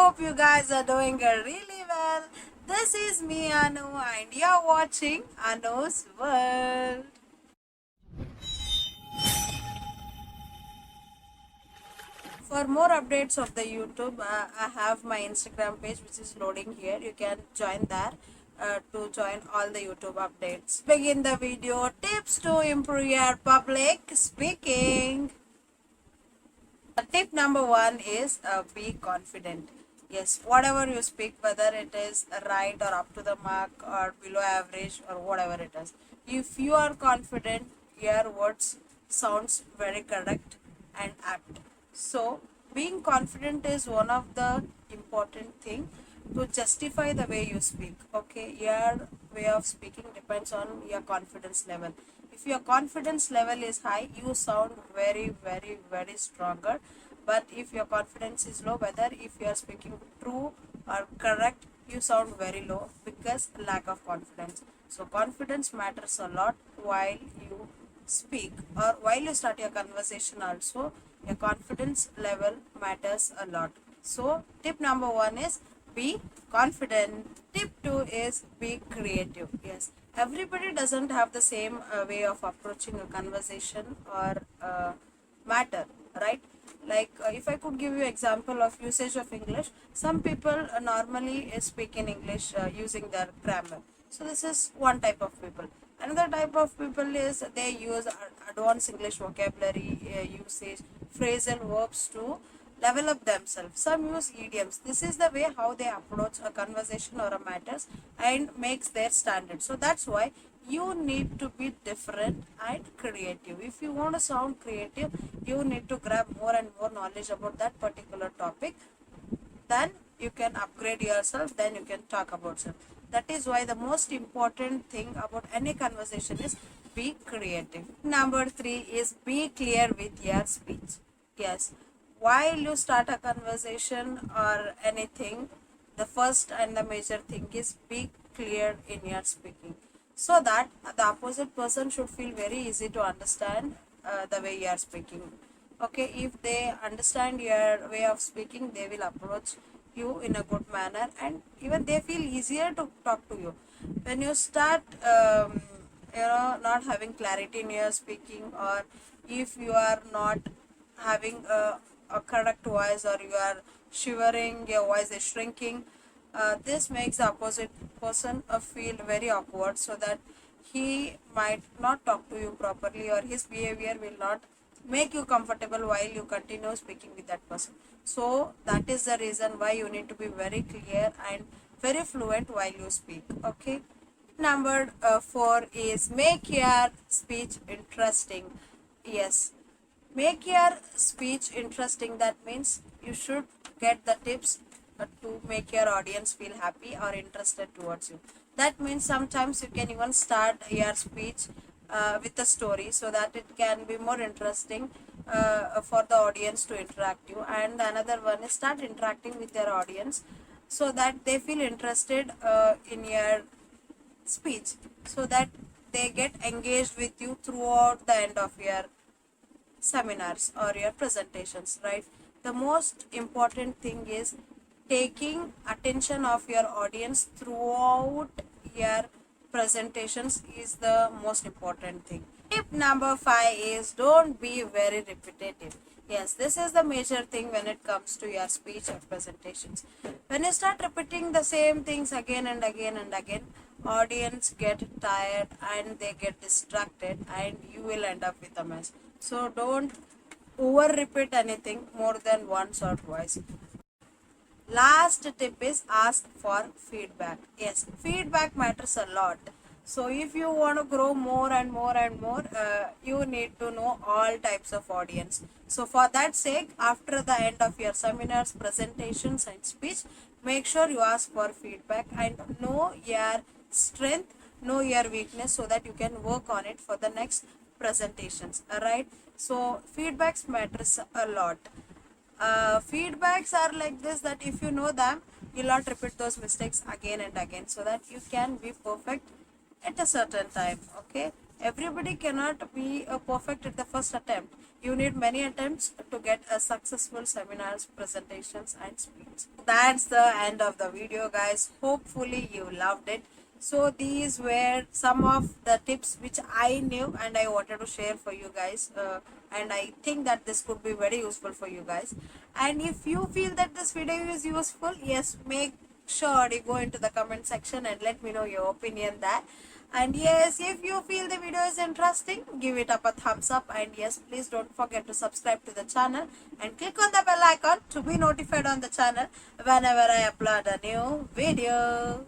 hope you guys are doing really well. This is me Anu and you're watching Anu's World. For more updates of the YouTube, I have my Instagram page which is loading here. You can join there to join all the YouTube updates. Begin the video. Tips to improve your public speaking. Tip number one is be confident. Yes, whatever you speak, whether it is right or up to the mark or below average or whatever it is, if you are confident, your words sounds very correct and apt. So being confident is one of the important thing to justify the way you speak. Okay, your way of speaking depends on your confidence level. If your confidence level is high, you sound very stronger. But if your confidence is low, whether if you are speaking true or correct, you sound very low because lack of confidence. So confidence matters a lot while you speak or while you start your conversation also. Your confidence level matters a lot. So tip number one is be confident. Tip two is be creative. Yes, everybody doesn't have the same way of approaching a conversation or matter, right? Like if I could give you example of usage of English, some people normally speak in English using their grammar. So this is one type of people. Another type of people is they use advanced English vocabulary usage, phrasal verbs to level up themselves. Some use idioms. This is the way how they approach a conversation or a matters and makes their standard. So that's why you need to be different and creative. If you want to sound creative, you need to grab more and more knowledge about that particular topic. Then you can upgrade yourself, then you can talk about it. That is why the most important thing about any conversation is be creative. Number three is be clear with your speech. Yes, while you start a conversation or anything, the first and the major thing is be clear in your speaking, so that the opposite person should feel very easy to understand the way you are speaking. Okay, if they understand your way of speaking, they will approach you in a good manner and even they feel easier to talk to you. When you start not having clarity in your speaking, or if you are not having a correct voice, or you are shivering, your voice is shrinking, this makes the opposite person feel very awkward, so that he might not talk to you properly, or his behavior will not make you comfortable while you continue speaking with that person. So that is the reason why you need to be very clear and very fluent while you speak. Okay, number four is make your speech interesting. Yes, make your speech interesting. That means you should get the tips to make your audience feel happy or interested towards you. That means sometimes you can even start your speech with a story, so that it can be more interesting for the audience to interact you. And another one is start interacting with your audience so that they feel interested in your speech, so that they get engaged with you throughout the end of your seminars or your presentations, right? The most important thing is taking attention of your audience throughout your presentations is the most important thing. Tip number five is don't be very repetitive. Yes, this is the major thing when it comes to your speech or presentations. When you start repeating the same things again and again and again, audience get tired and they get distracted and you will end up with a mess. So don't over repeat anything more than once or twice. Last tip is ask for feedback. Yes, feedback matters a lot. So if you want to grow more and more and more, you need to know all types of audience. So for that sake, after the end of your seminars, presentations and speech, make sure you ask for feedback and know your strength, know your weakness, so that you can work on it for the next presentations. Alright, so feedbacks matters a lot. Feedbacks are like this, that if you know them, you'll not repeat those mistakes again and again, so that you can be perfect at a certain time. Okay, Everybody cannot be perfect at the first attempt. You need many attempts to get a successful seminars, presentations and speech. That's the end of the video, guys. Hopefully you loved it. So these were some of the tips which I knew and I wanted to share for you guys, and I think that this could be very useful for you guys. And if you feel that this video is useful, yes, make sure you go into the comment section and let me know your opinion there. And yes, if you feel the video is interesting, give it up a thumbs up. And yes, please don't forget to subscribe to the channel and click on the bell icon to be notified on the channel whenever I upload a new video.